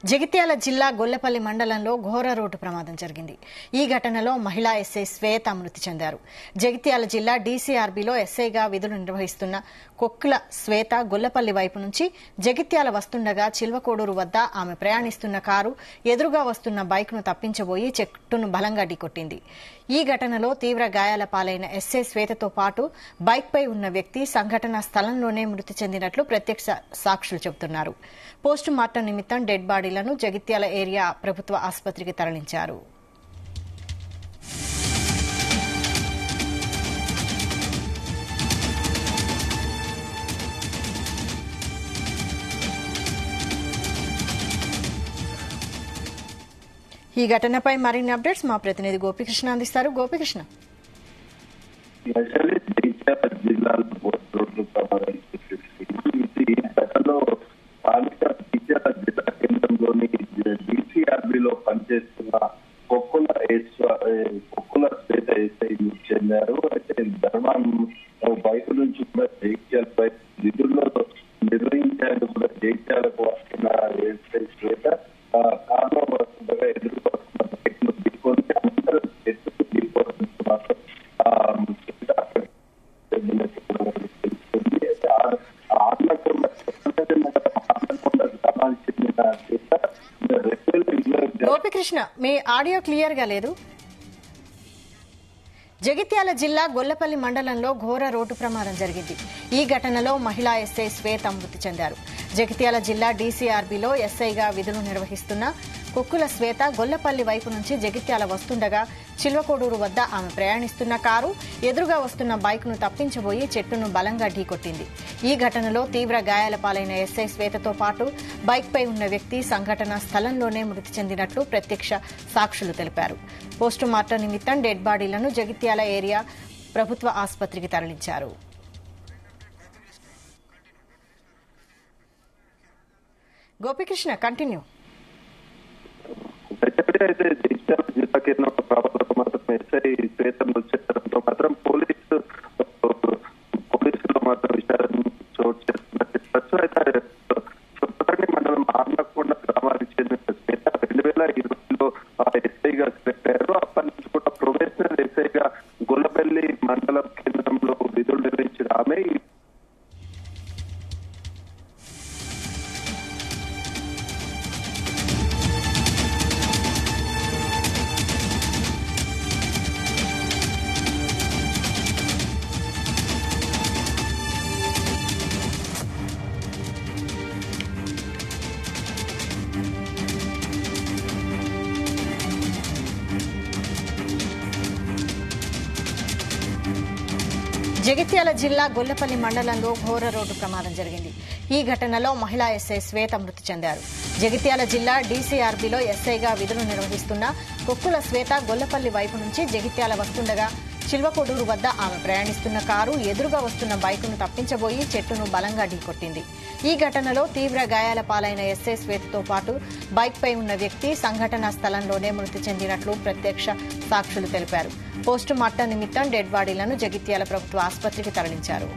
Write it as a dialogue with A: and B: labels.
A: జగిత్యాల జిల్లా గొల్లపల్లి మండలంలో ఘోర రోడ్డు ప్రమాదం జరిగింది. ఈ ఘటనలో మహిళా ఎస్ఐ శ్వేత మృతి చెందారు. జగిత్యాల జిల్లా డీసీఆర్బీలో ఎస్ఐగా విధులు నిర్వహిస్తున్న కొక్కుల శ్వేత గొల్లపల్లి వైపు నుంచి జగిత్యాల వస్తుండగా చిల్వకోడూరు వద్ద ఆమె ప్రయాణిస్తున్న కారు ఎదురుగా వస్తున్న బైక్ను తప్పించబోయి చెట్టును బలంగా ఢీకొట్టింది. ఈ ఘటనలో తీవ్ర గాయాల పాలైన ఎస్ఐ శ్వేతతో పాటు బైక్పై ఉన్న వ్యక్తి సంఘటనా స్థలంలోనే మృతి చెందినట్లు ప్రత్యక్ష సాక్షులు చెబుతున్నారు. పోస్టు మార్టం నిమిత్తం డెడ్ బాడీలను జగిత్యాల ఏరియా ప్రభుత్వ ఆసుపత్రికి తరలించారు. ఈ ఘటనపై మరిన్ని అప్డేట్స్ మా ప్రతినిధి గోపికృష్ణ అందిస్తారు. గోపికృష్ణ,
B: డీసీఆర్బీలో పనిచేస్తున్న కొక్కుల శ్వేత ఎస్ఐ చెందారు. అయితే ధర్మం బైక్ నుంచి కూడా జైత్యాల బైక్ విధుల్లో నిర్వహించేందుకు కూడా జైత్యాలకు వస్తున్న ఎస్ఐ శ్వేత కారులో వస్తుండగా ఎదురుగా వస్తున్న బైక్ ను ఢీకొని అందరూ ఎత్తుకు ఢీకోవడంతో మాత్రం
A: గోపికృష్ణ, మీ ఆడియో క్లియర్ గా లేదు. జగిత్యాల జిల్లా గొల్లపల్లి మండలంలో ఘోర రోడ్డు ప్రమాదం జరిగింది. ఈ ఘటనలో మహిళా ఎస్ఐ శ్వేత మృతి చెందారు. జగిత్యాల జిల్లా డీసీఆర్బీలో ఎస్ఐగా విధులు నిర్వహిస్తున్న కొక్కుల శ్వేత గొల్లపల్లి వైపు నుంచి జగిత్యాల వస్తుండగా చిల్వకోడూరు వద్ద ఆమె ప్రయాణిస్తున్న కారు ఎదురుగా వస్తున్న బైక్ను తప్పించబోయి చెట్టును బలంగా ఢీకొట్టింది. ఈ ఘటనలో తీవ్ర గాయాల పాలైన ఎస్ఐ శ్వేతతో పాటు బైక్పై ఉన్న వ్యక్తి సంఘటనా స్థలంలోనే మృతి చెందినట్లు ప్రత్యక్ష సాక్షులు తెలిపారు. పోస్టు మార్టం నిమిత్తం డెడ్ బాడీలను జగిత్యాల ఏరియా ప్రభుత్వ ఆసుపత్రికి తరలించారు. గోపికృష్ణ, కంటిన్యూ.
B: అయితే జగిత్యాల జిల్లా కేంద్రం ప్రభావంతో మాత్రం ఎస్ఐ శ్వేత వచ్చేయడంతో మాత్రం పోలీసులో మాత్రం విచారణ చోటు చేస్తున్నారు. అయితే సుబ్బరంగి మండలం ఆర్నకొండ గ్రామానికి చెందిన శ్వేత 2020లో ఎస్ఐగా సెలెక్ట్ అయ్యారు. అప్పటి నుంచి కూడా ప్రొఫెషనల్ ఎస్ఐగా గొల్లపల్లి మండలం కేంద్రంలో విధులు నిర్వహించిన ఆమె
A: జగిత్యాల జిల్లా గొల్లపల్లి మండలంలో ఘోర రోడ్డు ప్రమాదం జరిగింది. ఈ ఘటనలో మహిళా ఎస్ఐ శ్వేత మృతి చెందారు. జగిత్యాల జిల్లా డీసీఆర్బీలో ఎస్ఐగా విధులు నిర్వహిస్తున్న కొక్కుల శ్వేత గొల్లపల్లి వైపు నుంచి జగిత్యాల వస్తుండగా చిల్వకోడూరు వద్ద ఆమె ప్రయాణిస్తున్న కారు ఎదురుగా వస్తున్న బైకును తప్పించబోయి చెట్టును బలంగా ఢీకొట్టింది. ఈ ఘటనలో తీవ్ర గాయాల పాలైన ఎస్ఐ శ్వేతతో పాటు బైక్పై ఉన్న వ్యక్తి సంఘటనా స్థలంలోనే మృతి చెందినట్లు ప్రత్యక్ష సాక్షులు తెలిపారు. పోస్టు మార్టం నిమిత్తం డెడ్ బాడీలను జగిత్యాల ప్రభుత్వ ఆసుపత్రికి తరలించారు.